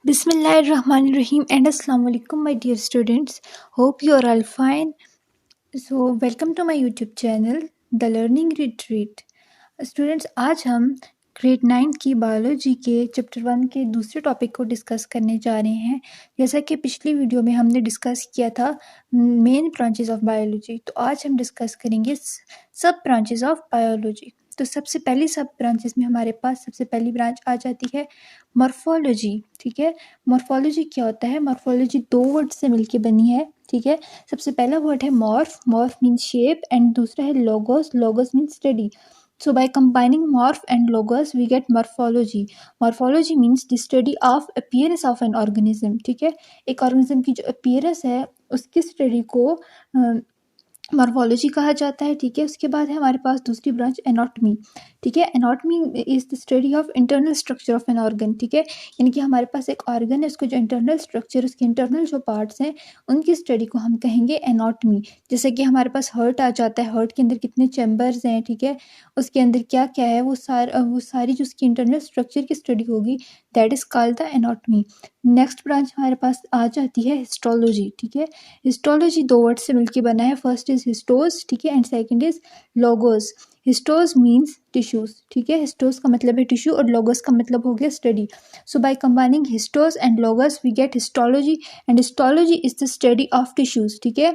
Bismillahirrahmanirrahim and Assalamu alaikum my dear students. Hope you are all fine. So welcome to my YouTube channel The Learning Retreat. Students आज हम grade 9 की biology के chapter 1 के दूसरे topic को discuss करने जा रहे हैं। जैसा कि पिछली वीडियो में हमने डिस्कस किया था मेन ब्रांचेस ऑफ बायोलॉजी, तो आज हम डिस्कस करेंगे सब ब्रांचेस ऑफ बायोलॉजी। तो सबसे पहली सब ब्रांचेस में हमारे पास सबसे पहली ब्रांच आ जाती है मॉर्फोलॉजी। ठीक है, मॉर्फोलॉजी क्या होता है? मॉर्फोलॉजी दो वर्ड से मिलके बनी है। ठीक है, सबसे पहला वर्ड है morph, morph means shape, and दूसरा है logos, logos means study. So by combining morph and logos we get morphology. Morphology means the study of appearance of an organism. ठीक है, एक organism की जो appearance है उसकी study को मॉर्फोलॉजी कहा जाता है। ठीक है, उसके बाद है हमारे पास दूसरी ब्रांच एनाटॉमी। ठीक है, anatomy is the study of internal structure of an organ. ठीक है, यानी कि हमारे पास एक ऑर्गन है, उसको जो इंटरनल स्ट्रक्चर, उसके इंटरनल जो पार्ट्स हैं उनकी स्टडी को हम कहेंगे एनाटॉमी। जैसे कि हमारे पास हार्ट आ जाता है, हार्ट के अंदर कितने चैम्बर्स हैं, ठीक है, उसके अंदर क्या क्या है, वो सारी जो उसकी इंटरनल स्ट्रक्चर की स्टडी होगी, that is called the anatomy. Next branch हमारे पास आ जाती है हिस्टोलॉजी। ठीक है, हिस्टोलॉजी दो वर्ड से मिलकर बना है, फर्स्ट इज हिस्टोस, ठीक है, and second is logos. Histos means tissues. ठीक है, हिस्टोस का मतलब है टिश्यू और लोगोस का मतलब हो गया study. So by combining histos and logos we get histology, and histology is the study of tissues. ठीक है,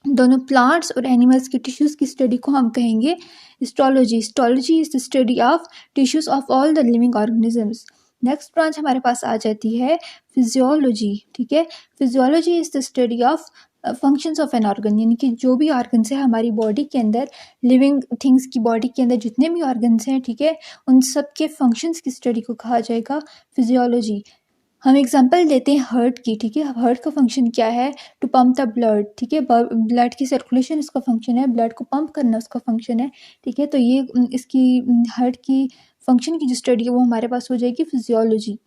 दोनों प्लांट्स और एनिमल्स के टिश्यूज की स्टडी को हम कहेंगे histology. Histology is the study of tissues of all the living organisms. Next branch हमारे पास आ जाती है फिजियोलॉजी। ठीक है, physiology is the study of functions of an organ, यानी कि जो भी ऑर्गन्स है हमारी बॉडी के अंदर, लिविंग थिंग्स की बॉडी के अंदर जितने भी ऑर्गन्स हैं, ठीक है, उन सब के फंक्शंस की स्टडी को कहा जाएगा फिजियोलॉजी। हम एग्जांपल देते हैं हार्ट की। ठीक है, हार्ट का फंक्शन क्या है? To pump the blood. ठीक है, ब्लड की सर्कुलेशन इसका फंक्शन है, ब्लड को पंप करना उसका फंक्शन है। ठीक है, तो ये इसकी हार्ट की फंक्शन की जो स्टडी है वो हमारे पास हो जाएगी फिजियोलॉजी।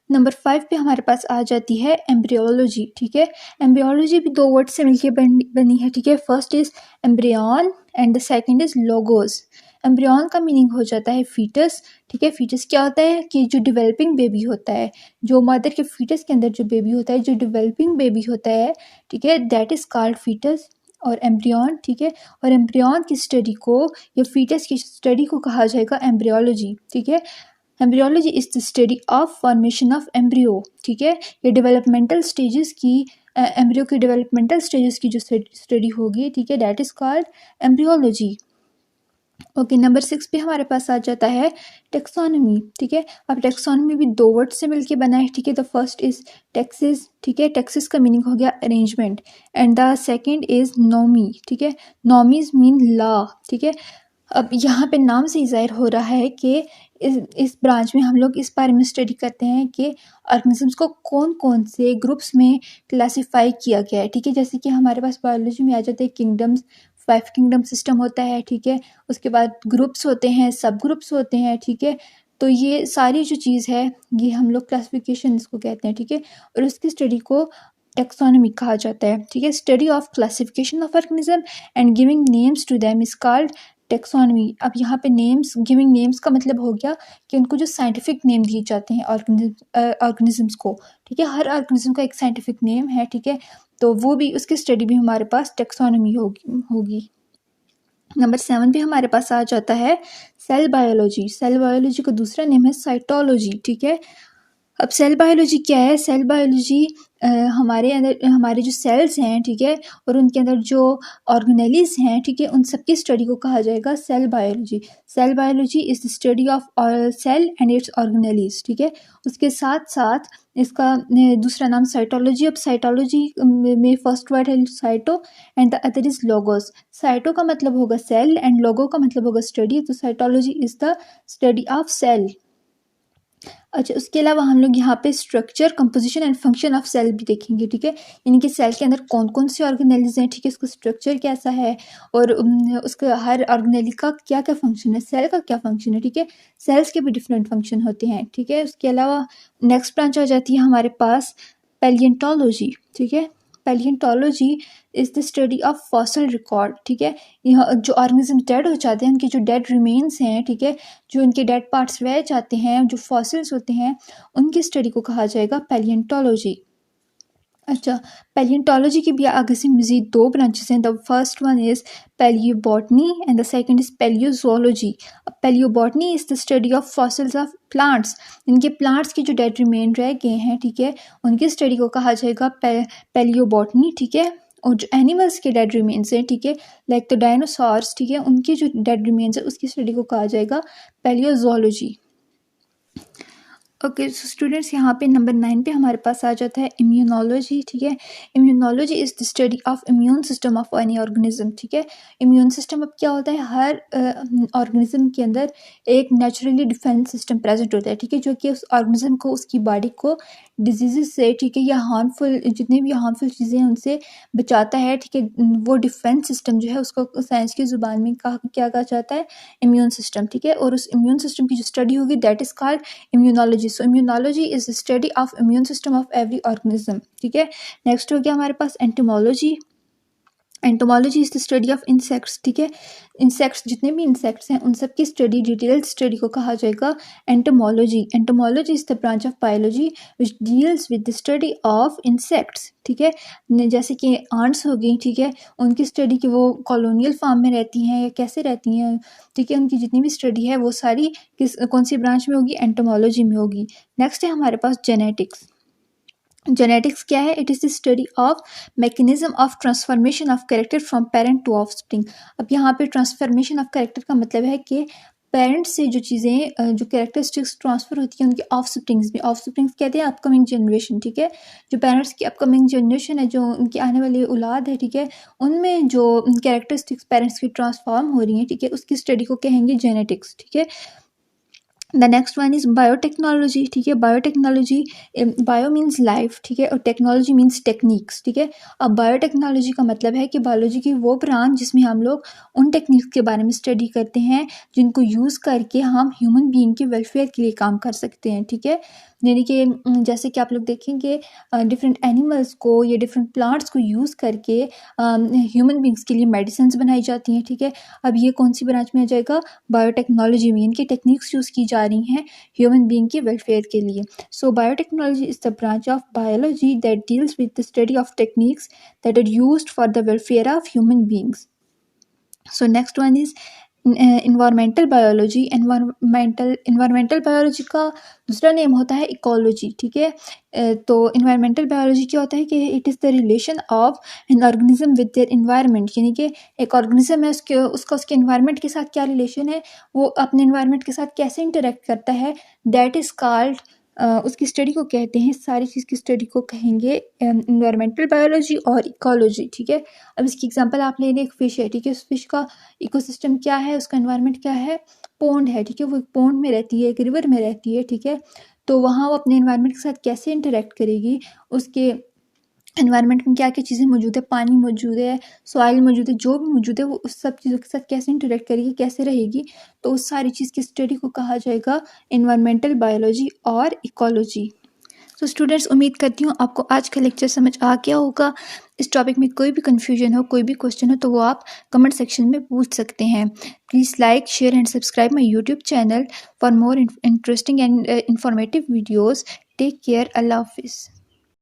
नंबर 5 पे हमारे पास आ जाती है एम्ब्रियोलॉजी। ठीक है, एम्ब्रियोलॉजी भी दो वर्ड से मिलकर बनी है। ठीक है, first is embryon and the second is logos. Embryon का मीनिंग हो जाता है फीटस। ठीक है, फीटस क्या होता है कि जो डेवलपिंग बेबी होता है, जो मदर के फीटस के अंदर जो बेबी होता है, जो डेवलपिंग बेबी होता है, ठीक है, दैट इज कॉल्ड फीटस और एम्ब्रियन। ठीक है, और एम्ब्रियन की स्टडी को या फीटस की स्टडी को कहा जाएगा एम्ब्रियोलॉजी। ठीक है, embryology is the study of formation of embryo. ठीक है, ये डेवलपमेंटल स्टेजेस की एम्ब्रियो की डेवलपमेंटल स्टेजेस की जो स्टडी होगी, ठीक है, that is called embryology. Okay, number 6 पे हमारे पास आ जाता है टेक्सोनॉमी। ठीक है, अब टेक्सोनॉमी भी दो वर्ड से मिलके बना है। ठीक है, द फर्स्ट इज टेक्सिस। ठीक है, टेक्सिस का मीनिंग हो गया arrangement, and the second is nomy. ठीक है, नोमीज मीन लॉ। ठीक है, अब यहाँ पे नाम से ही जाहिर हो रहा है कि इस ब्रांच में हम लोग इस बारे में स्टडी करते हैं कि ऑर्गेनिजम्स को कौन कौन से ग्रुप्स में क्लासिफाई किया गया है। ठीक है, जैसे कि हमारे पास बायोलॉजी में आ जाते हैं किंगडम्स, 5 किंगडम सिस्टम होता है। ठीक है, उसके बाद ग्रुप्स होते हैं, सब ग्रुप्स होते हैं। ठीक है, तो ये सारी जो चीज़ है ये हम लोग क्लासिफिकेशन इसको कहते हैं। ठीक है, और उसकी स्टडी को टेक्सोनॉमी कहा जाता है। ठीक है, study of classification of organism and giving names to them is called taxonomy. अब यहाँ पे नेम्स, गिविंग नेम्स का मतलब हो गया कि उनको जो साइंटिफिक नेम दिए जाते हैं ऑर्गेनिजम्स को। ठीक है, हर ऑर्गेनिज्म का एक साइंटिफिक नेम है। ठीक है, तो वो भी, उसकी स्टडी भी हमारे पास टेक्सोनॉमी होगी। नंबर 7 पे हमारे पास आ जाता है सेल बायोलॉजी। सेल बायोलॉजी का दूसरा नेम है साइटोलॉजी। ठीक है, अब सेल बायोलॉजी क्या है? सेल बायोलॉजी हमारे अंदर हमारे जो सेल्स हैं, ठीक है, और उनके अंदर जो ऑर्गेनेलीज हैं, ठीक है, उन सब की स्टडी को कहा जाएगा cell biology. Cell biology is the study of cell and its organelles. ठीक है, उसके साथ साथ इसका दूसरा नाम साइटोलॉजी। अब साइटोलॉजी में फर्स्ट वर्ड है cyto and the other is logos. Cyto का मतलब होगा सेल एंड लोगो का मतलब होगा स्टडी, तो cytology is the study of cell. अच्छा, उसके अलावा हम लोग यहाँ पे structure, composition and function of cell भी देखेंगे। ठीक है, यानी कि सेल के अंदर कौन कौन से ऑर्गेनेल्स हैं, ठीक है, उसका स्ट्रक्चर कैसा है और उसका हर ऑर्गेनेल का क्या क्या फंक्शन है, सेल का क्या फंक्शन है। ठीक है, सेल्स के भी डिफरेंट फंक्शन होते हैं। ठीक है, उसके अलावा नेक्स्ट ब्रांच आ जाती है हमारे पास पैलिएंटोलॉजी। ठीक है, palaeontology is the study of fossil record, ठीक है। यहाँ जो ऑर्गेनिज्म डेड हो जाते हैं, उनके जो डेड रिमेन्स हैं, ठीक है, जो उनके डेड पार्ट्स रह जाते हैं, जो फॉसिल्स होते हैं, उनकी स्टडी को कहा जाएगा पैलियोंटोलॉजी। अच्छा, पैलियोंटोलॉजी की भी आगे से मज़ीद 2 ब्रांचेस हैं। The first one is palaeobotany and the second is palaeozoology. Palaeobotany is the study of fossils of plants. इनके प्लांट्स के जो डेड रिमेन रह गए हैं, ठीक है, उनकी स्टडी को कहा जाएगा पैलियोबॉटनी, ठीक है। और जो एनिमल्स के डेड रिमेन्स हैं, ठीक है, लाइक द डायनासोर्स, ठीक है, उनके जो डेड रिमेन्स हैं उसकी स्टडी को कहा जाएगा पैलियोजोलॉजी। ओके, सो स्टूडेंट्स यहाँ पे नंबर 9 पे हमारे पास आ जाता है इम्यूनोलॉजी, ठीक है। Immunology is the study of immune system of any organism, ठीक है। इम्यून सिस्टम अब क्या होता है, हर ऑर्गेनिज्म के अंदर एक नेचुरली डिफेंस सिस्टम प्रेजेंट होता है, ठीक है, जो कि उस ऑर्गेनिज्म को, उसकी बॉडी को डिजीज़ से, ठीक है, या हार्मफुल जितनी भी हार्मफुल चीज़ें हैं उनसे बचाता है, ठीक है। वो डिफेंस सिस्टम जो है उसको साइंस की ज़ुबान में क्या कहा जाता है, इम्यून सिस्टम, ठीक है। और उस इम्यून सिस्टम की जो स्टडी होगी that is called immunology. So immunology is the study of immune system of every organism, ठीक है। नेक्स्ट हो गया हमारे पास entomology. Entomology is the study of insects, ठीक है। इंसेक्ट्स, जितने भी इंसेक्ट्स हैं उन सब की स्टडी, डिटेल्ड स्टडी को कहा जाएगा entomology. Entomology is the branch of biology which deals with the study of insects, ठीक है। जैसे कि आंट्स हो गई, ठीक है, उनकी स्टडी की वो कॉलोनियल फार्म में रहती हैं या कैसे रहती हैं, ठीक है, उनकी जितनी भी स्टडी है वो सारी कौन सी ब्रांच में होगी, एंटोमोलॉजी में होगी। नेक्स्ट है हमारे पास जेनेटिक्स। जेनेटिक्स क्या है, it is the study of mechanism of transformation of character from parent to offspring. अब यहाँ पे ट्रांसफॉर्मेशन ऑफ कैरेक्टर का मतलब है कि पेरेंट्स से जो चीज़ें, जो कैरेक्टरिस्टिक्स ट्रांसफ़र होती हैं उनके ऑफस्प्रिंग्स में। ऑफस्प्रिंग्स कहते हैं अपकमिंग जनरेशन, ठीक है। जो पेरेंट्स की अपकमिंग जनरेशन है, जो उनकी आने वाली औलाद है, ठीक है, उनमें जो कैरेक्टरिस्टिक्स पेरेंट्स की ट्रांसफॉर्म हो रही हैं, ठीक है, उसकी स्टडी को कहेंगे जेनेटिक्स, ठीक है। The next one is biotechnology, ठीक है। बायोटेक्नोलॉजी, बायो मीन्स लाइफ, ठीक है, और टेक्नोलॉजी मीन्स टेक्निक्स, ठीक है। अब बायोटेक्नोलॉजी का मतलब है कि बायोलॉजी की वो ब्रांच जिसमें हम लोग उन टेक्निक्स के बारे में स्टडी करते हैं जिनको यूज़ करके हम ह्यूमन बीइंग के वेलफेयर के लिए काम कर सकते हैं, ठीक है। यानी कि जैसे कि आप लोग देखेंगे डिफरेंट एनिमल्स को या डिफरेंट प्लांट्स को यूज़ करके ह्यूमन बींग्स के लिए मेडिसिन बनाई जाती हैं, ठीक है। अब ये कौन सी ब्रांच में आ जाएगा, बायोटेक्नोलॉजी में। इनकी टेक्निक्स यूज़ की जा रही हैं ह्यूमन बींग के वेलफेयर के लिए। So biotechnology is the branch of biology that deals with the study of techniques that are used for the welfare of human beings. So next one is environmental biology. Environmental biology का दूसरा name होता है ecology, ठीक है। तो environmental biology क्या होता है कि it is the relation of an organism with their environment. यानी कि एक ऑर्गेनिज्म है, उसके इन्वायरमेंट के साथ क्या रिलेशन है, वो अपने इन्वायरमेंट के साथ कैसे इंटरेक्ट करता है, दैट इज़ कॉल्ड, उसकी स्टडी को कहते हैं, सारी चीज़ की स्टडी को कहेंगे इन्वायरमेंटल बायोलॉजी और इकोलॉजी, ठीक है। अब इसकी एग्जांपल आप ले लें, एक फ़िश है, ठीक है, उस फिश का इकोसिस्टम क्या है, उसका एनवायरनमेंट क्या है, पोंड है, ठीक है, वो एक पोंड में रहती है, एक रिवर में रहती है, ठीक है। तो वहाँ वो अपने एनवायरनमेंट के साथ कैसे इंटरेक्ट करेगी, उसके एनवायरनमेंट में क्या क्या चीज़ें मौजूद है, पानी मौजूद है, सॉइल मौजूद है, जो भी मौजूद है वो उस सब चीज़ों के साथ कैसे इंटरेक्ट करेगी, कैसे रहेगी, तो उस सारी चीज़ की स्टडी को कहा जाएगा एनवायरमेंटल बायोलॉजी और इकोलॉजी। तो स्टूडेंट्स, उम्मीद करती हूँ आपको आज का लेक्चर समझ आ गया होगा। इस टॉपिक में कोई भी कन्फ्यूजन हो, कोई भी क्वेश्चन हो तो वो आप कमेंट सेक्शन में पूछ सकते हैं। Please like, share and subscribe my YouTube channel for more interesting and informative videos. Take care, अल्लाह हाफिज़।